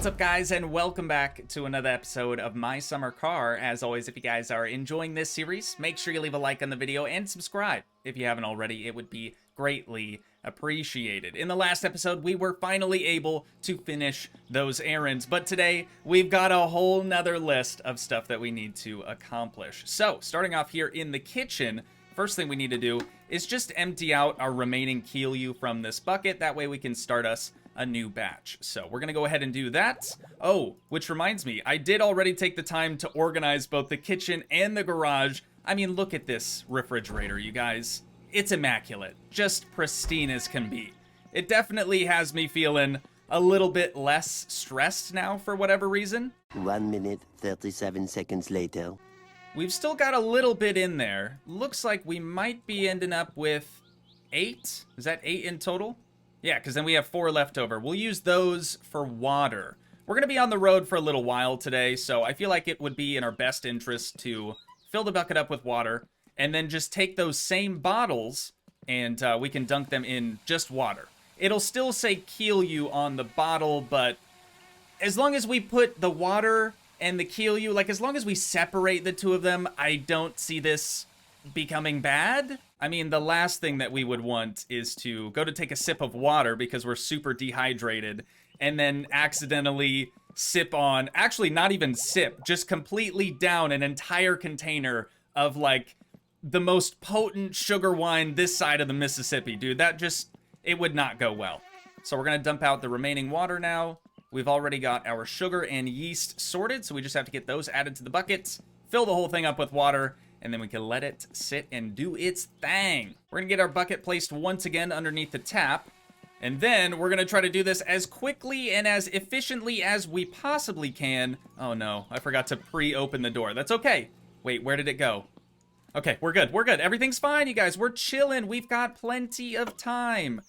What's up, guys, and welcome back to another episode of My Summer Car. As always, if you guys are enjoying this series, make sure you leave a like on the video and subscribe if you haven't already. It would be greatly appreciated. In the last episode, we were finally able to finish those errands, but today we've got a whole nother list of stuff that we need to accomplish. So, starting off here in the kitchen, first thing we need to do is just empty out our remaining Keelyu from this bucket. That way we can start us a new batch. So we're gonna go ahead and do that. Oh, which reminds me, I did already take the time to organize both the kitchen and the garage. I mean, look at this refrigerator, you guys. It's immaculate, just pristine as can be. It definitely has me feeling a little bit less stressed now for whatever reason. 1 minute, 37 seconds later. We've still got a little bit in there. Looks like we might be ending up with 8. Is that 8 in total? Yeah, because then we have 4 left over. We'll use those for water. We're going to be on the road for a little while today, so I feel like it would be in our best interest to fill the bucket up with water and then just take those same bottles and we can dunk them in just water. It'll still say Keelyu on the bottle, but as long as we put the water and the Keelyu, like as long as we separate the two of them, I don't see this becoming bad. I mean, the last thing that we would want is to go to take a sip of water because we're super dehydrated and then accidentally sip on, actually not even sip, just completely down an entire container of like the most potent sugar wine this side of the Mississippi, dude. That just, it would not go well. So we're gonna dump out the remaining water now. We've already got our sugar and yeast sorted, so we just have to get those added to the buckets, fill the whole thing up with water, and then we can let it sit and do its thing. We're gonna get our bucket placed once again underneath the tap, and then we're gonna try to do this as quickly and as efficiently as we possibly can. Oh no, I forgot to pre-open the door. That's okay. Wait, where did it go? Okay, we're good, we're good. Everything's fine, you guys. We're chilling. We've got plenty of time.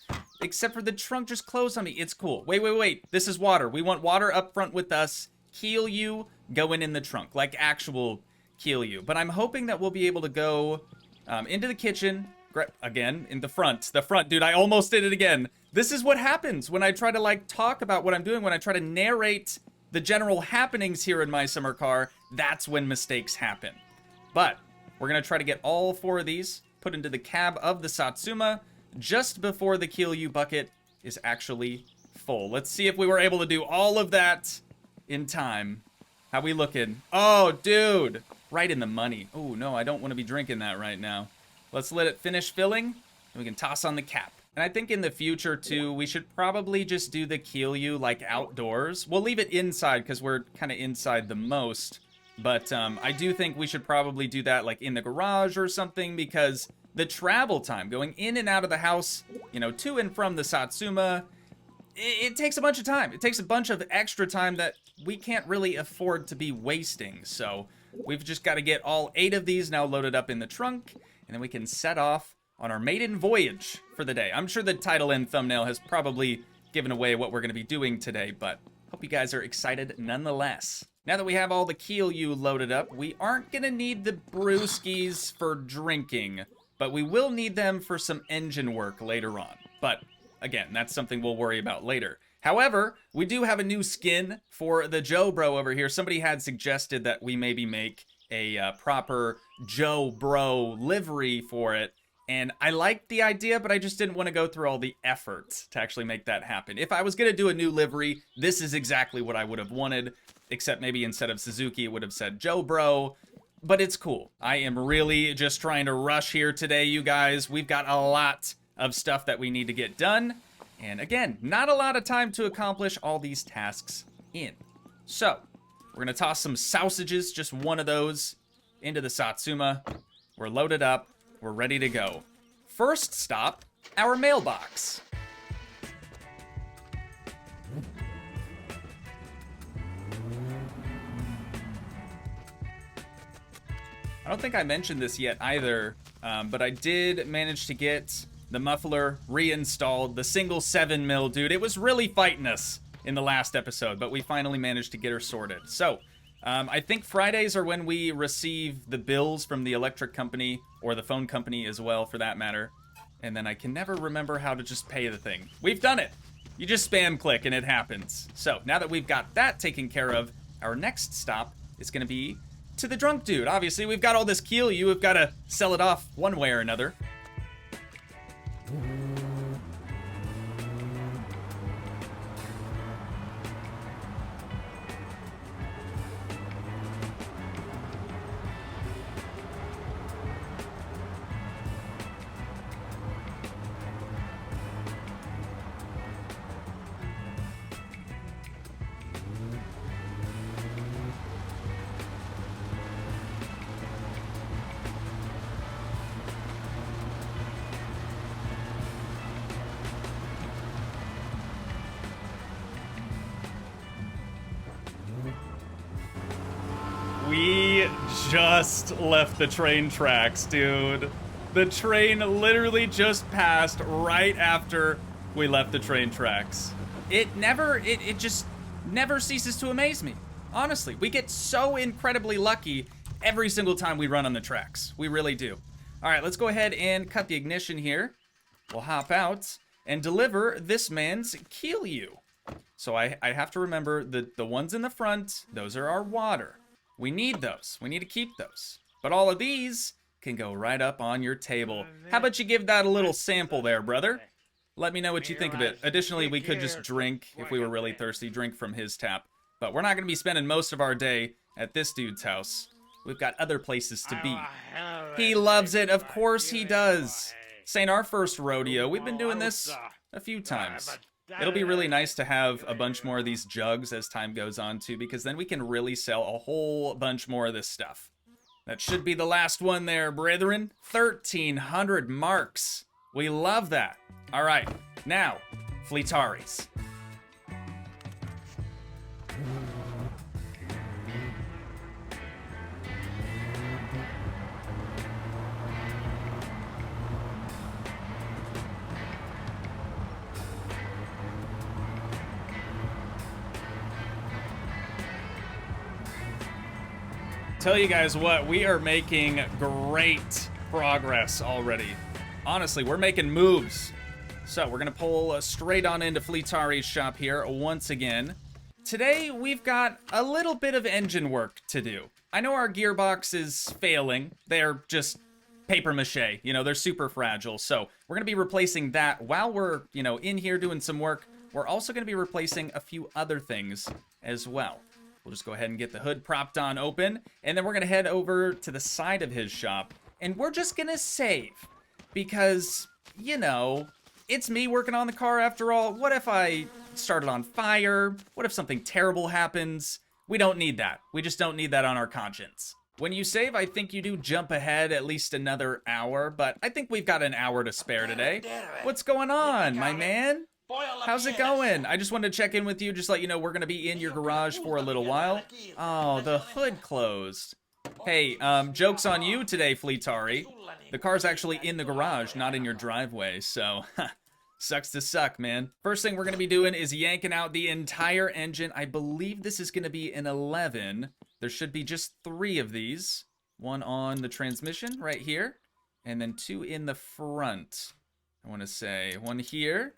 Except for the trunk just closed on me. It's cool. Wait. This is water. We want water up front with us. Keelyu going in the trunk, like actual Keelyu. But I'm hoping that we'll be able to go into the kitchen, again, in the front. The front, dude, I almost did it again. This is what happens when I try to, like, talk about what I'm doing, when I try to narrate the general happenings here in My Summer Car. That's when mistakes happen. But we're going to try to get all 4 of these put into the cab of the Satsuma just before the Keelyu bucket is actually full. Let's see if we were able to do all of that in time. How we looking? Oh, dude. Right in the money. Oh, no, I don't want to be drinking that right now. Let's let it finish filling, and we can toss on the cap. And I think in the future, too, we should probably just do the Keelyu, like, outdoors. We'll leave it inside, because we're kind of inside the most. But I do think we should probably do that, like, in the garage or something, because the travel time, going in and out of the house, you know, to and from the Satsuma, it takes a bunch of time. It takes a bunch of extra time that we can't really afford to be wasting. So we've just got to get all 8 of these now loaded up in the trunk, and then we can set off on our maiden voyage for the day. I'm sure the title and thumbnail has probably given away what we're going to be doing today, but hope you guys are excited nonetheless. Now that we have all the Keelyu loaded up, we aren't going to need the brewskis for drinking, but we will need them for some engine work later on. But again, that's something we'll worry about later. However, we do have a new skin for the Joe Bro over here. Somebody had suggested that we maybe make a proper Joe Bro livery for it. And I liked the idea, but I just didn't want to go through all the effort to actually make that happen. If I was going to do a new livery, this is exactly what I would have wanted. Except maybe instead of Suzuki, it would have said Joe Bro. But it's cool. I am really just trying to rush here today, you guys. We've got a lot of stuff that we need to get done. And again, not a lot of time to accomplish all these tasks in. So, we're going to toss some sausages, just one of those, into the Satsuma. We're loaded up. We're ready to go. First stop, our mailbox. I don't think I mentioned this yet either, but I did manage to get the muffler reinstalled, the single 7mm, dude. It was really fighting us in the last episode, but we finally managed to get her sorted. So, I think Fridays are when we receive the bills from the electric company, or the phone company as well, for that matter. And then I can never remember how to just pay the thing. We've done it! You just spam click and it happens. So now that we've got that taken care of, our next stop is going to be to the drunk dude. Obviously, we've got all this keel. You have got to sell it off one way or another. We just left the train tracks, dude. The train literally just passed right after we left the train tracks. It just never ceases to amaze me. Honestly, we get so incredibly lucky every single time we run on the tracks. We really do. All right, let's go ahead and cut the ignition here. We'll hop out and deliver this man's Keelyu. So I have to remember that the ones in the front, those are our water. We need those. We need to keep those. But all of these can go right up on your table. How about you give that a little sample there, brother? Let me know what you think of it. Additionally, we could just drink, if we were really thirsty, drink from his tap. But we're not going to be spending most of our day at this dude's house. We've got other places to be. He loves it. Of course he does. This ain't our first rodeo. We've been doing this a few times. It'll be really nice to have a bunch more of these jugs as time goes on, too, because then we can really sell a whole bunch more of this stuff. That should be the last one there, brethren. 1,300 marks. We love that. All right, now, Fleetaris. Tell you guys what, we are making great progress already. Honestly, we're making moves. So we're gonna pull straight on into Fleetari's shop here once again. Today, we've got a little bit of engine work to do. I know our gearbox is failing. They're just paper mache, you know, they're super fragile. So we're gonna be replacing that while we're, you know, in here doing some work. We're also gonna be replacing a few other things as well. We'll just go ahead and get the hood propped on open, and then we're gonna head over to the side of his shop, and we're just gonna save. Because, you know, it's me working on the car after all. What if I started on fire? What if something terrible happens? We don't need that. We just don't need that on our conscience. When you save, I think you do jump ahead at least another hour, but I think we've got an hour to spare today. What's going on, my man? How's it going? I just wanted to check in with you, just let you know we're going to be in your garage for a little while. Oh, the hood closed. Hey, joke's on you today, Fleetari. The car's actually in the garage, not in your driveway, so sucks to suck, man. First thing we're going to be doing is yanking out the entire engine. I believe this is going to be an 11. There should be just 3 of these. One on the transmission right here, and then 2 in the front. I want to say 1 here.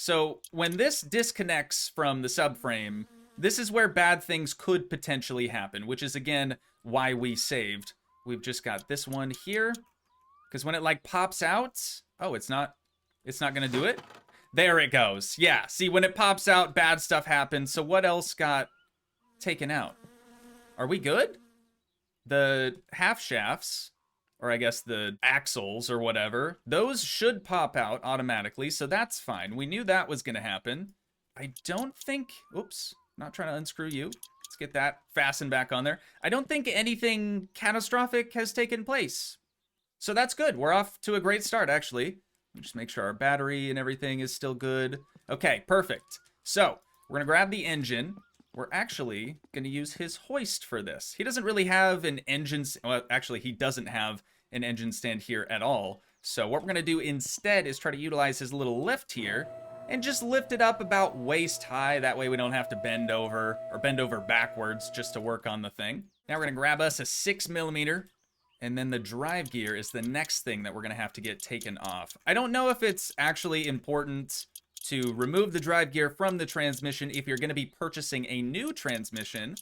So when this disconnects from the subframe, this is where bad things could potentially happen, which is, again, why we saved. We've just got this one here, because when it, like, pops out... Oh, it's not going to do it? There it goes. Yeah, see, when it pops out, bad stuff happens. So what else got taken out? Are we good? The half shafts... or I guess the axles or whatever, those should pop out automatically, so that's fine. We knew that was going to happen. I don't think... Oops, not trying to unscrew you. Let's get that fastened back on there. I don't think anything catastrophic has taken place. So that's good. We're off to a great start, actually. Just make sure our battery and everything is still good. Okay, perfect. So, we're going to grab the engine. We're actually going to use his hoist for this. He doesn't really have an engine... Well, actually, he doesn't have an engine stand here at all. So what we're going to do instead is try to utilize his little lift here and just lift it up about waist high. That way we don't have to bend over or bend over backwards just to work on the thing. Now we're going to grab us a 6mm, and then the drive gear is the next thing that we're going to have to get taken off. I don't know if it's actually important to remove the drive gear from the transmission if you're going to be purchasing a new transmission.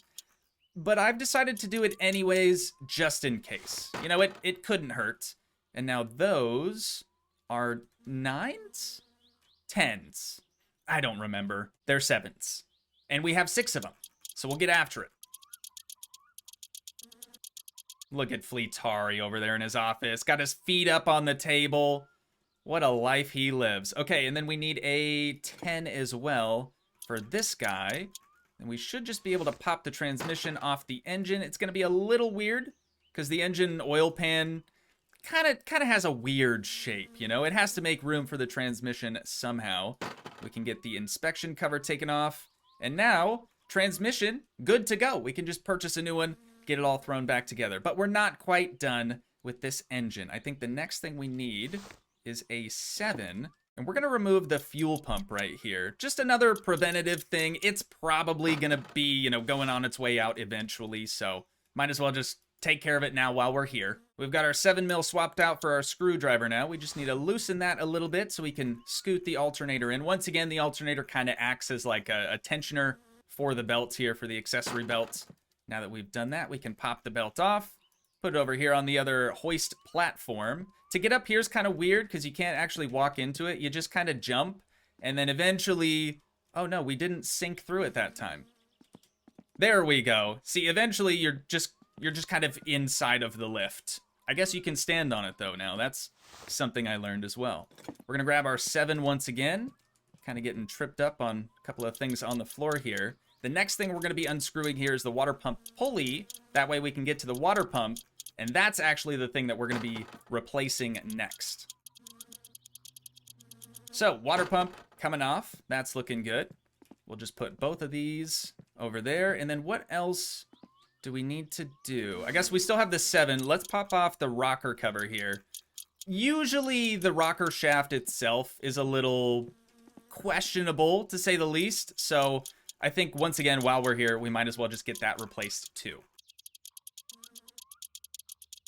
But I've decided to do it anyways, just in case. You know, it couldn't hurt. And now those are 9s? 10s. I don't remember. They're 7s. And we have 6 of them. So we'll get after it. Look at Fleetari over there in his office. Got his feet up on the table. What a life he lives. Okay, and then we need a 10 as well for this guy. And we should just be able to pop the transmission off the engine. It's going to be a little weird because the engine oil pan kind of has a weird shape, you know? It has to make room for the transmission somehow. We can get the inspection cover taken off. And now, transmission, good to go. We can just purchase a new one, get it all thrown back together. But we're not quite done with this engine. I think the next thing we need is a 7. And we're going to remove the fuel pump right here. Just another preventative thing. It's probably going to be, you know, going on its way out eventually. So might as well just take care of it now while we're here. We've got our 7mm swapped out for our screwdriver now. We just need to loosen that a little bit so we can scoot the alternator in. Once again, the alternator kind of acts as like a tensioner for the belt here, for the accessory belt. Now that we've done that, we can pop the belt off, put it over here on the other hoist platform. To get up here is kind of weird because you can't actually walk into it. You just kind of jump, and then eventually... Oh no, we didn't sink through it that time. There we go. See, eventually you're just kind of inside of the lift. I guess you can stand on it though now. That's something I learned as well. We're gonna grab our 7 once again. Kind of getting tripped up on a couple of things on the floor here. The next thing we're gonna be unscrewing here is the water pump pulley. That way we can get to the water pump. And that's actually the thing that we're going to be replacing next. So, water pump coming off. That's looking good. We'll just put both of these over there. And then what else do we need to do? I guess we still have the 7. Let's pop off the rocker cover here. Usually the rocker shaft itself is a little questionable, to say the least. So, I think once again, while we're here, we might as well just get that replaced too.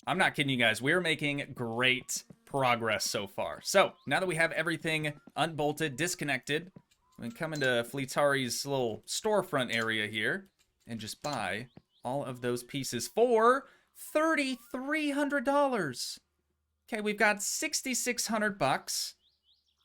I'm not kidding you guys. We're making great progress so far. So, now that we have everything unbolted, disconnected, we can come into Fleetari's little storefront area here and just buy all of those pieces for $3,300. Okay, we've got $6,600.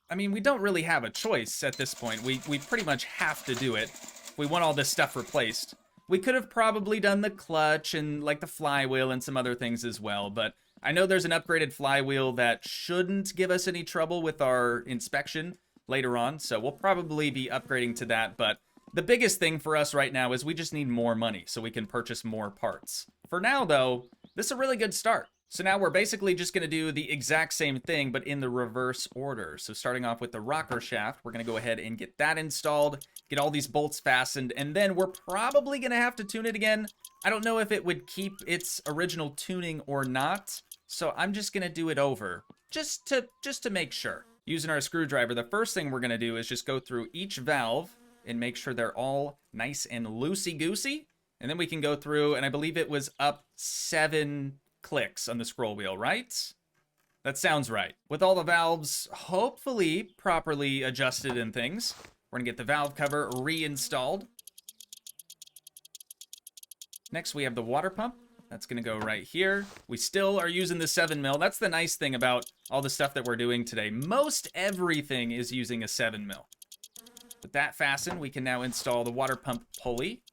I mean, we don't really have a choice at this point. We pretty much have to do it if we want all this stuff replaced. We could have probably done the clutch and like the flywheel and some other things as well, but I know there's an upgraded flywheel that shouldn't give us any trouble with our inspection later on, so we'll probably be upgrading to that. But the biggest thing for us right now is we just need more money so we can purchase more parts. For now though, this is a really good start. So now we're basically just going to do the exact same thing, but in the reverse order. So starting off with the rocker shaft, we're going to go ahead and get that installed, get all these bolts fastened, and then we're probably going to have to tune it again. I don't know if it would keep its original tuning or not, so I'm just going to do it over, just to make sure. Using our screwdriver, the first thing we're going to do is just go through each valve and make sure they're all nice and loosey-goosey, and then we can go through, and I believe it was up 7 clicks on the scroll wheel, right? That sounds right. With all the valves hopefully properly adjusted and things, we're gonna get the valve cover reinstalled. Next, we have the water pump. That's gonna go right here. We still are using the 7mm. That's the nice thing about all the stuff that we're doing today. Most everything is using a 7mm. With that fastened, we can now install the water pump pulley,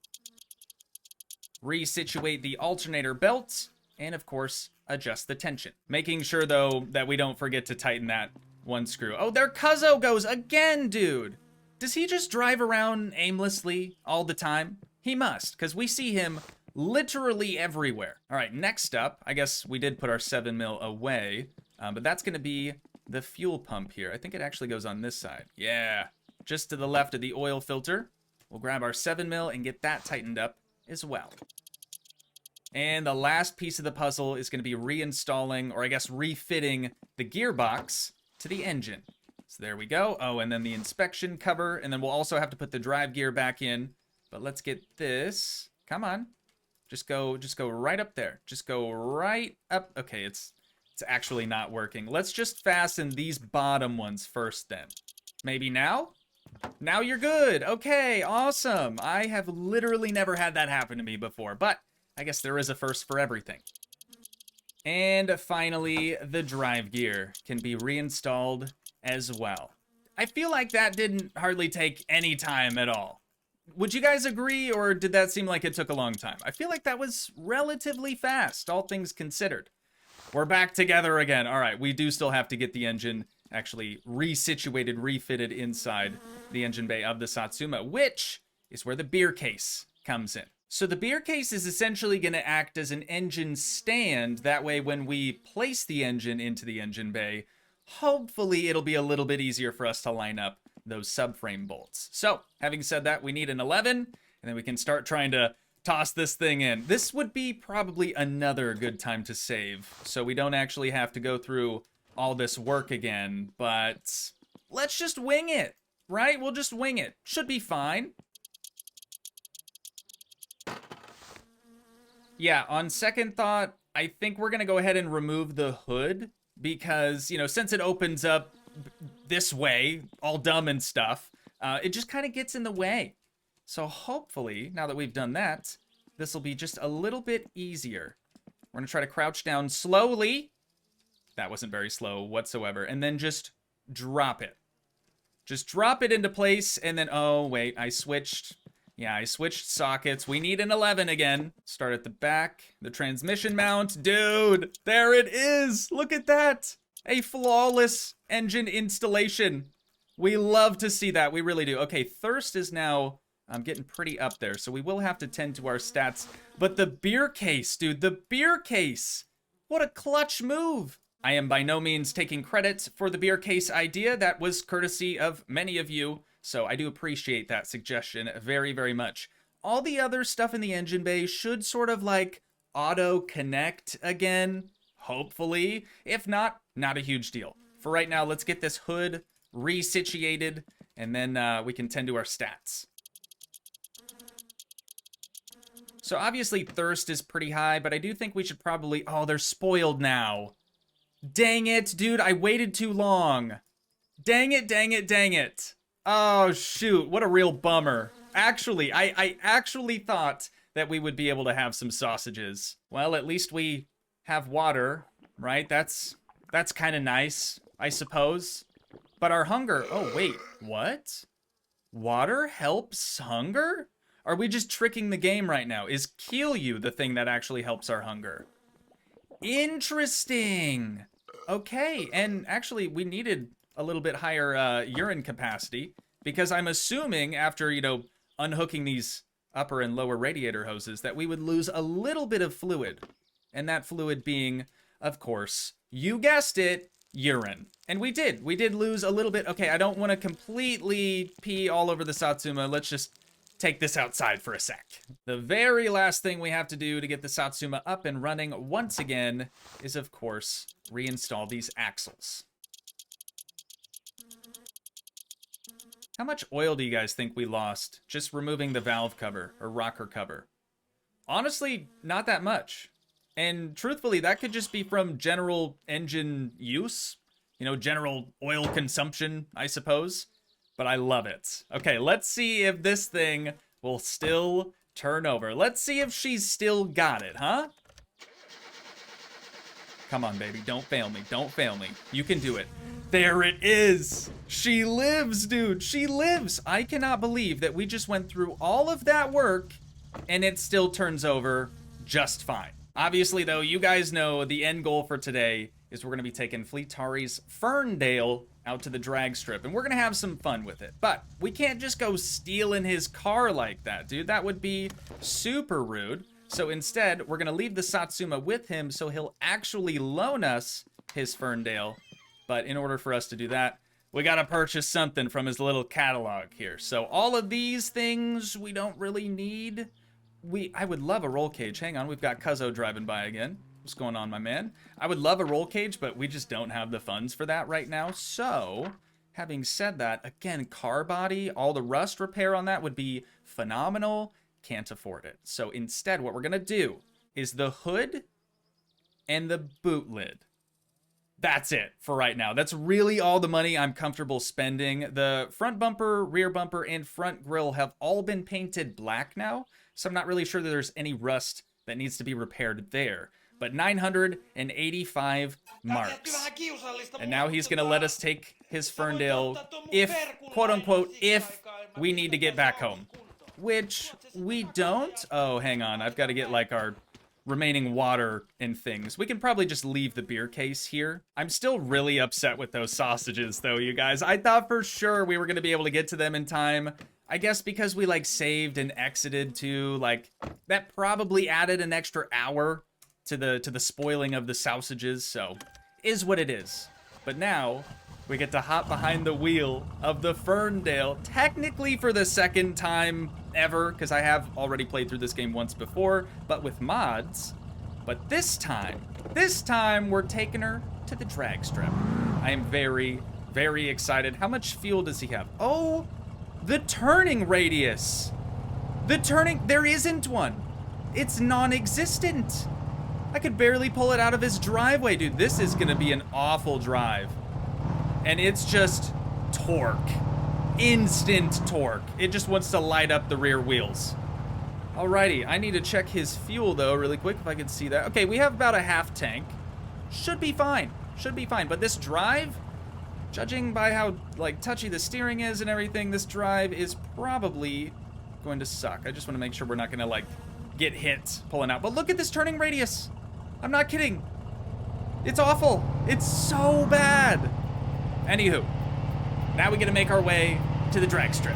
resituate the alternator belt, and of course, adjust the tension. Making sure though that we don't forget to tighten that one screw. Oh, there Cuzzo goes again, dude. Does he just drive around aimlessly all the time? He must, because we see him literally everywhere. All right, next up, I guess we did put our 7mm away, but that's gonna be the fuel pump here. I think it actually goes on this side. Yeah, just to the left of the oil filter. We'll grab our 7mm and get that tightened up as well. And the last piece of the puzzle is going to be reinstalling, or I guess refitting, the gearbox to the engine. So there we go. Oh, and then the inspection cover, and then we'll also have to put the drive gear back in. But let's get this. Come on. Just go right up there. Just go right up. Okay, it's actually not working. Let's just fasten these bottom ones first then. Maybe now? Now you're good. Okay, awesome. I have literally never had that happen to me before, but I guess there is a first for everything. And finally, the drive gear can be reinstalled as well. I feel like that didn't hardly take any time at all. Would you guys agree, or did that seem like it took a long time? I feel like that was relatively fast, all things considered. We're back together again. All right, we do still have to get the engine actually resituated, refitted inside the engine bay of the Satsuma, which is where the beer case comes in. So the beer case is essentially going to act as an engine stand. That way, when we place the engine into the engine bay, hopefully it'll be a little bit easier for us to line up those subframe bolts. So, having said that, we need an 11, and then we can start trying to toss this thing in. This would be probably another good time to save, so we don't actually have to go through all this work again, but let's just wing it, right? We'll just wing it. Should be fine. Yeah, on second thought, I think we're going to go ahead and remove the hood because, you know, since it opens up this way, all dumb and stuff, it just kind of gets in the way. So hopefully, now that we've done that, this will be just a little bit easier. We're going to try to crouch down slowly. That wasn't very slow whatsoever. And then just drop it. Just drop it into place, and then, oh, wait, I switched. Yeah, I switched sockets. We need an 11 again. Start at the back. The transmission mount. Dude, there it is. Look at that. A flawless engine installation. We love to see that. We really do. Okay, thirst is now getting pretty up there, so we will have to tend to our stats. But the beer case, dude, the beer case. What a clutch move. I am by no means taking credit for the beer case idea. That was courtesy of many of you. So I do appreciate that suggestion very, very much. All the other stuff in the engine bay should sort of like auto connect again, hopefully. If not, not a huge deal. For right now, let's get this hood resituated, and then we can tend to our stats. So obviously thirst is pretty high, but I do think we should probably... Oh, they're spoiled now. Dang it, dude, I waited too long. Dang it, dang it, dang it. Oh, shoot. What a real bummer. Actually, I actually thought that we would be able to have some sausages. Well, at least we have water, right? That's kind of nice, I suppose. But our hunger... Oh, wait. What? Water helps hunger? Are we just tricking the game right now? Is Kiryu the thing that actually helps our hunger? Interesting. Okay, and actually, we needed a little bit higher urine capacity, because I'm assuming after, you know, unhooking these upper and lower radiator hoses that we would lose a little bit of fluid. And that fluid being, of course, you guessed it, urine. And we did lose a little bit. Okay, I don't want to completely pee all over the Satsuma. Let's just take this outside for a sec. The very last thing we have to do to get the Satsuma up and running once again is, of course, reinstall these axles. How much oil do you guys think we lost just removing the valve cover or rocker cover? Honestly, not that much. And truthfully, that could just be from general engine use, you know, general oil consumption, I suppose. But I love it. Okay, let's see if this thing will still turn over. Let's see if she's still got it, huh? Come on, baby. Don't fail me. Don't fail me. You can do it. There it is. She lives, dude. She lives. I cannot believe that we just went through all of that work and it still turns over just fine. Obviously, though, you guys know the end goal for today is we're going to be taking Fleetari's Ferndale out to the drag strip, and we're going to have some fun with it. But we can't just go stealing his car like that, dude. That would be super rude. So instead, we're going to leave the Satsuma with him so he'll actually loan us his Ferndale. But in order for us to do that, we got to purchase something from his little catalog here. So all of these things we don't really need. I would love a roll cage. Hang on, we've got Cuzzo driving by again. What's going on, my man? I would love a roll cage, but we just don't have the funds for that right now. So, having said that, again, car body, all the rust repair on that would be phenomenal. Can't afford it. So instead, what we're going to do is the hood and the boot lid. That's it for right now. That's really all the money I'm comfortable spending. The front bumper, rear bumper, and front grille have all been painted black now, so I'm not really sure that there's any rust that needs to be repaired there. But 985 marks. And now he's going to let us take his Ferndale if, quote unquote, if we need to get back home. Which we don't. Oh, hang on. I've got to get like our remaining water and things. We can probably just leave the beer case here. I'm still really upset with those sausages though, you guys. I thought for sure we were going to be able to get to them in time. I guess because we like saved and exited too, like that probably added an extra hour to the spoiling of the sausages, so is what it is. But now we get to hop behind the wheel of the Ferndale, technically for the second time ever, because I have already played through this game once before, but with mods. But this time we're taking her to the drag strip. I am very, very excited. How much fuel does he have? Oh, the turning radius. There isn't one. It's non-existent. I could barely pull it out of his driveway, dude. This is gonna be an awful drive. And it's just torque. Instant torque. It just wants to light up the rear wheels. Alrighty, I need to check his fuel though really quick if I can see that. Okay, we have about a half tank. Should be fine. Should be fine. But this drive, judging by how like touchy the steering is and everything, this drive is probably going to suck. I just want to make sure we're not gonna like get hit pulling out. But look at this turning radius. I'm not kidding. It's awful. It's so bad. Anywho, now we get to make our way to the drag strip.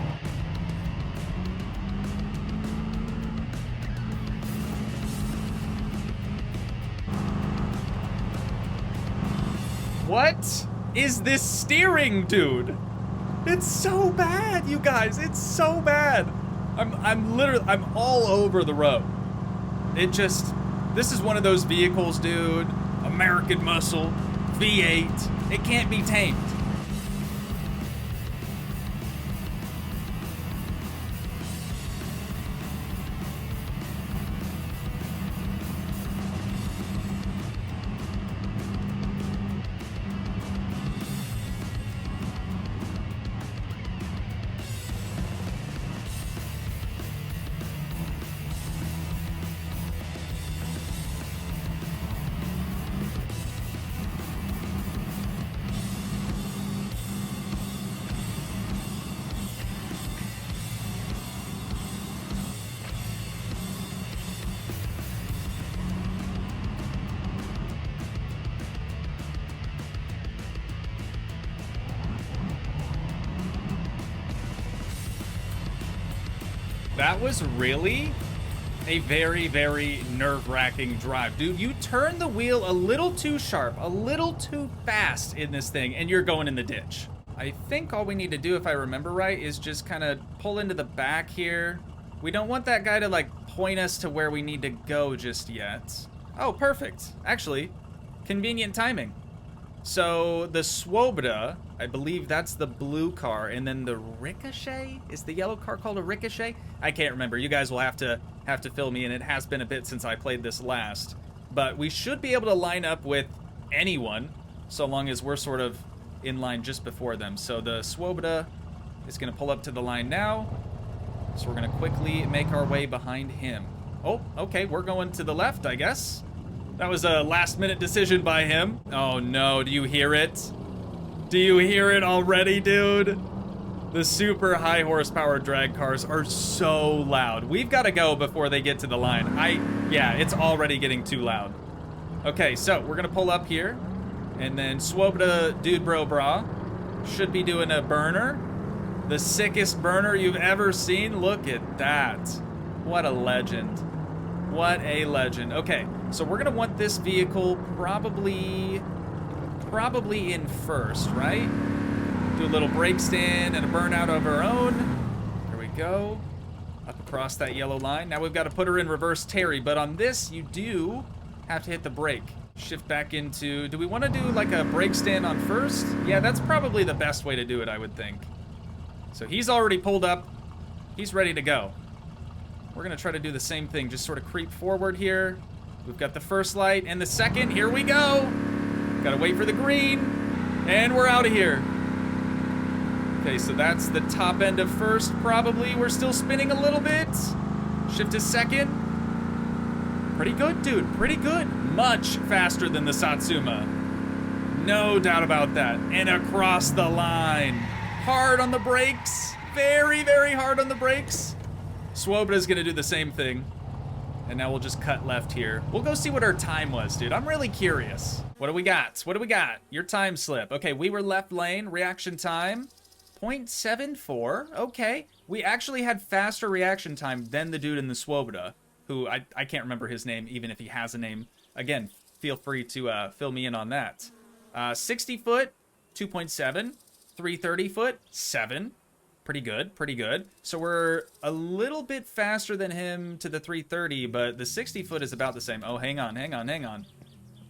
What is this steering, dude? It's so bad, you guys. It's so bad. I'm all over the road. This is one of those vehicles, dude. American muscle, V8. It can't be tamed. That was really a very, very nerve-wracking drive. Dude, you turn the wheel a little too sharp, a little too fast in this thing, and you're going in the ditch. I think all we need to do, if I remember right, is just kind of pull into the back here. We don't want that guy to, like, point us to where we need to go just yet. Oh, perfect. Actually, convenient timing. So the Swoboda, I believe that's the blue car, and then the Ricochet? Is the yellow car called a Ricochet? I can't remember. You guys will have to fill me in. It has been a bit since I played this last. But we should be able to line up with anyone, so long as we're sort of in line just before them. So the Swoboda is going to pull up to the line now. So we're going to quickly make our way behind him. Oh, okay, we're going to the left, I guess. That was a last-minute decision by him. Oh no, do you hear it? Do you hear it already, dude? The super high horsepower drag cars are so loud. We've got to go before they get to the line. Yeah, it's already getting too loud. Okay, so we're gonna pull up here, and then Swoboda Dude Bro Bra should be doing a burner. The sickest burner you've ever seen. Look at that. What a legend. What a legend. Okay, so we're gonna want this vehicle probably in first, right? Do a little brake stand and a burnout of our own. There we go. Up across that yellow line. Now we've got to put her in reverse Terry, but on this you do have to hit the brake. Shift back into, do we want to do like a brake stand on first? Yeah, that's probably the best way to do it, I would think. So he's already pulled up. He's ready to go. We're gonna try to do the same thing, just sort of creep forward here. We've got the first light and the second, here we go. Gotta wait for the green. And we're out of here. Okay, so that's the top end of first, probably. We're still spinning a little bit. Shift to second. Pretty good, dude. Pretty good. Much faster than the Satsuma. No doubt about that. And across the line. Hard on the brakes. Very, very hard on the brakes. Swoboda's gonna do the same thing. And now we'll just cut left here. We'll go see what our time was, dude. I'm really curious. What do we got? What do we got? Your time slip. Okay, we were left lane. Reaction time. 0.74. Okay. We actually had faster reaction time than the dude in the Swoboda, who I can't remember his name, even if he has a name. Again, feel free to fill me in on that. 60 foot, 2.7. 330 foot, 7. Pretty good, pretty good. So we're a little bit faster than him to the 330, but the 60 foot is about the same. Oh, hang on, hang on, hang on.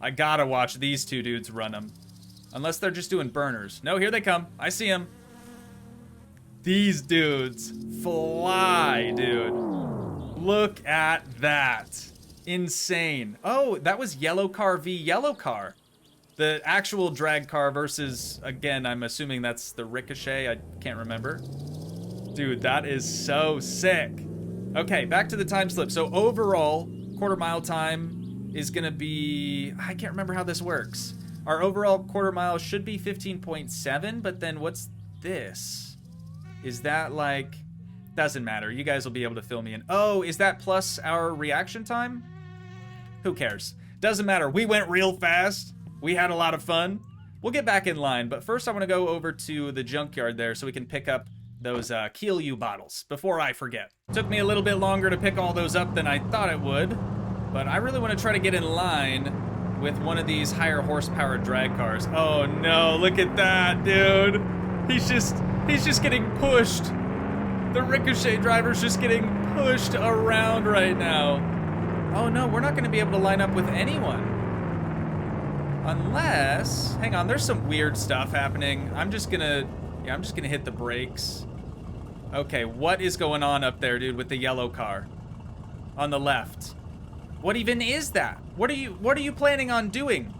I gotta watch these two dudes run them. Unless they're just doing burners. No, here they come. I see them. These dudes fly, dude. Look at that. Insane. Oh, that was yellow car v yellow car. The actual drag car versus, again, I'm assuming that's the Ricochet. I can't remember. Dude, that is so sick. Okay, back to the time slip. So overall, quarter mile time is gonna be, I can't remember how this works. Our overall quarter mile should be 15.7, but then what's this? Is that like, doesn't matter. You guys will be able to fill me in. Oh, is that plus our reaction time? Who cares? Doesn't matter. We went real fast. We had a lot of fun. We'll get back in line, but first I want to go over to the junkyard there so we can pick up those Kielyu bottles before I forget. Took me a little bit longer to pick all those up than I thought it would, but I really want to try to get in line with one of these higher horsepower drag cars. Oh no, look at that, dude. He's just getting pushed. The Ricochet driver's just getting pushed around right now. Oh no, we're not going to be able to line up with anyone. Unless, hang on, there's some weird stuff happening. I'm just gonna hit the brakes. Okay, what is going on up there, dude, with the yellow car? On the left. What even is that? What are you planning on doing?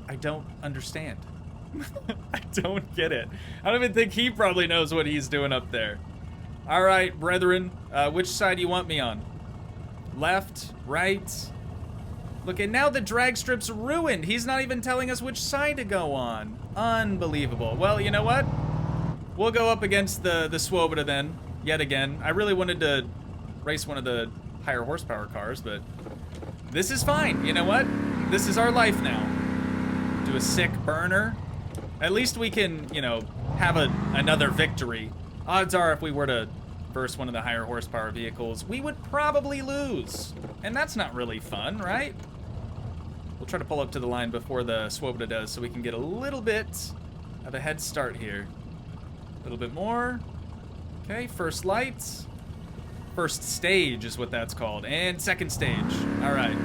I don't understand. I don't get it. I don't even think he probably knows what he's doing up there. All right, brethren, which side do you want me on? Left, right? Look, and now the drag strip's ruined. He's not even telling us which side to go on. Unbelievable. Well, you know what? We'll go up against the Swoboda then, yet again. I really wanted to race one of the higher horsepower cars, but this is fine. You know what? This is our life now. Do a sick burner. At least we can, you know, have another victory. Odds are if we were to verse one of the higher horsepower vehicles, we would probably lose. And that's not really fun, right? We'll try to pull up to the line before the Swoboda does so we can get a little bit of a head start here. A little bit more. Okay, first lights. First stage is what that's called. And second stage. All right.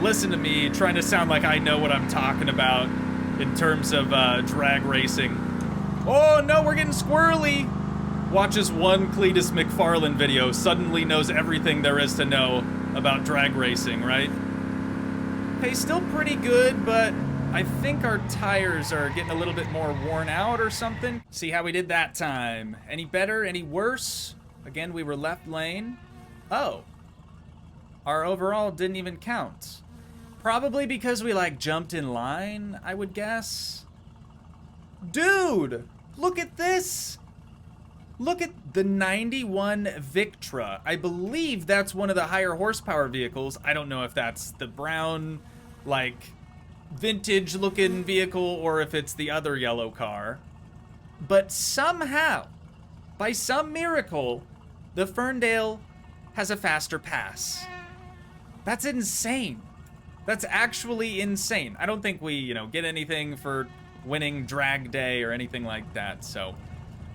Listen to me trying to sound like I know what I'm talking about in terms of drag racing. Oh no, we're getting squirrely. Watches one Cletus McFarlane video, suddenly knows everything there is to know about drag racing, right? Hey, still pretty good, but I think our tires are getting a little bit more worn out or something. See how we did that time. Any better? Any worse? Again, we were left lane. Oh. Our overall didn't even count. Probably because we, like, jumped in line, I would guess. Dude! Look at this! Look at the 91 Victra. I believe that's one of the higher horsepower vehicles. I don't know if that's the brown, like, vintage looking vehicle or if it's the other yellow car. But somehow, by some miracle, the Ferndale has a faster pass. That's insane. That's actually insane. I don't think we, you know, get anything for winning drag day or anything like that, so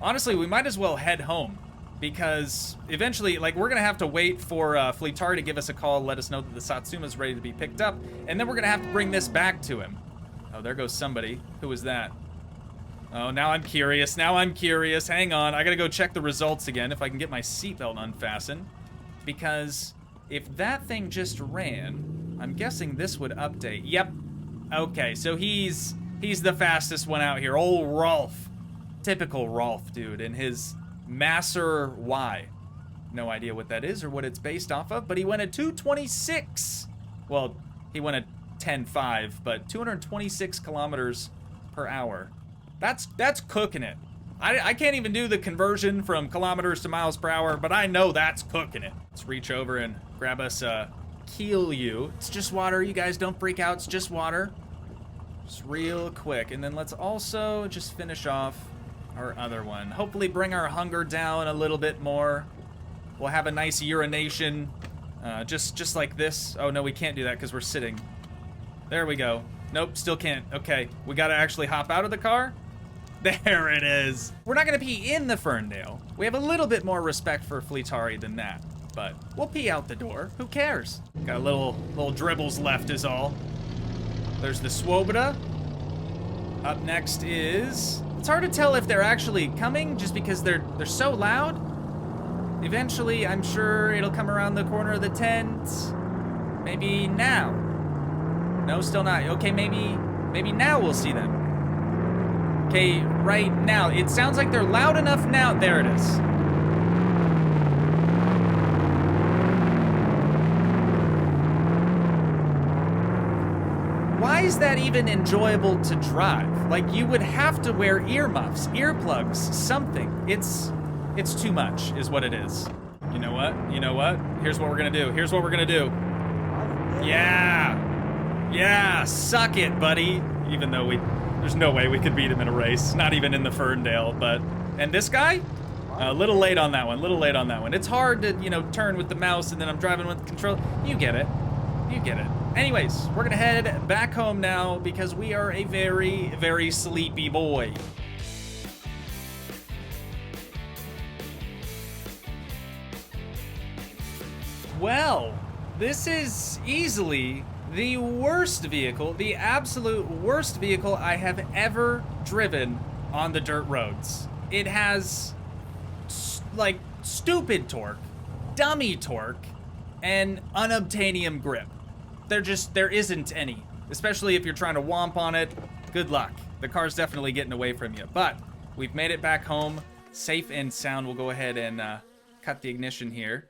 honestly, we might as well head home because eventually, like, we're gonna have to wait for Fleetari to give us a call, let us know that the Satsuma's ready to be picked up, and then we're gonna have to bring this back to him. Oh, there goes somebody. Who was that? Oh, now I'm curious. Now I'm curious. Hang on. I gotta go check the results again if I can get my seatbelt unfastened. Because if that thing just ran, I'm guessing this would update. Yep. Okay, so he's the fastest one out here. Old Rolf. Typical Rolf, dude, and his Masser Y. No idea what that is or what it's based off of, but he went at 226. Well, he went at 10.5, but 226 kilometers per hour. That's cooking it. I can't even do the conversion from kilometers to miles per hour, but I know that's cooking it. Let's reach over and grab us a Kielyu. It's just water. You guys don't freak out. It's just water. Just real quick. And then let's also just finish off our other one. Hopefully bring our hunger down a little bit more. We'll have a nice urination, just like this. Oh, no, we can't do that because we're sitting. There we go. Nope, still can't. Okay, we got to actually hop out of the car. There it is. We're not going to pee in the Ferndale. We have a little bit more respect for Fleetari than that, but we'll pee out the door. Who cares? Got a little dribbles left is all. There's the Swoboda. Up next is... It's hard to tell if they're actually coming just because they're so loud. Eventually, I'm sure it'll come around the corner of the tent. Maybe now. No, still not. Okay, maybe now we'll see them. Okay, right now. It sounds like they're loud enough now. There it is. Why is that even enjoyable to drive? Like, you would have to wear earmuffs, earplugs, something. It's too much, is what it is. You know what? You know what? Here's what we're gonna do. Here's what we're gonna do. Yeah! Yeah, suck it, buddy. Even though there's no way we could beat him in a race. Not even in the Ferndale, but... And this guy? A little late on that one, little late on that one. It's hard to, you know, turn with the mouse and then I'm driving with the control. You get it. You get it. Anyways, we're gonna head back home now because we are a very, very sleepy boy. Well, this is easily the worst vehicle, the absolute worst vehicle I have ever driven on the dirt roads. It has, like, stupid torque, dummy torque, and unobtainium grip. There isn't any, especially if you're trying to womp on it. Good luck. The car's definitely getting away from you, but we've made it back home, safe and sound. We'll go ahead and cut the ignition here.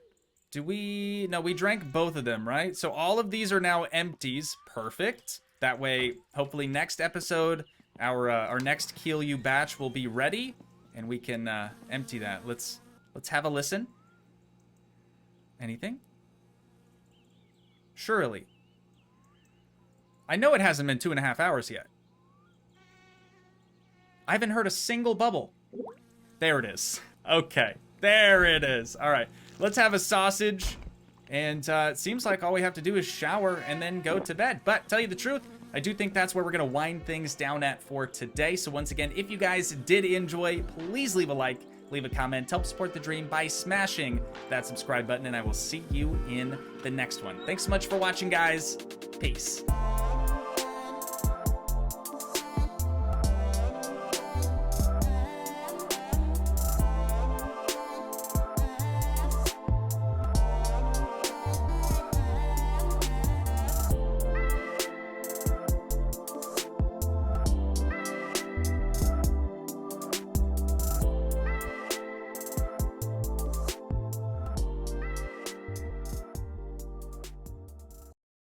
No, we drank both of them, right? So all of these are now empties. Perfect. That way, hopefully next episode, our next Kielyu batch will be ready, and we can empty that. Let's have a listen. Anything? Surely. I know it hasn't been 2.5 hours yet. I haven't heard a single bubble. There it is. Okay, there it is. All right. Let's have a sausage, and it seems like all we have to do is shower and then go to bed. But tell you the truth, I do think that's where we're gonna wind things down at for today. So once again, if you guys did enjoy, please leave a like, leave a comment, help support the dream by smashing that subscribe button, and I will see you in the next one. Thanks so much for watching, guys. Peace.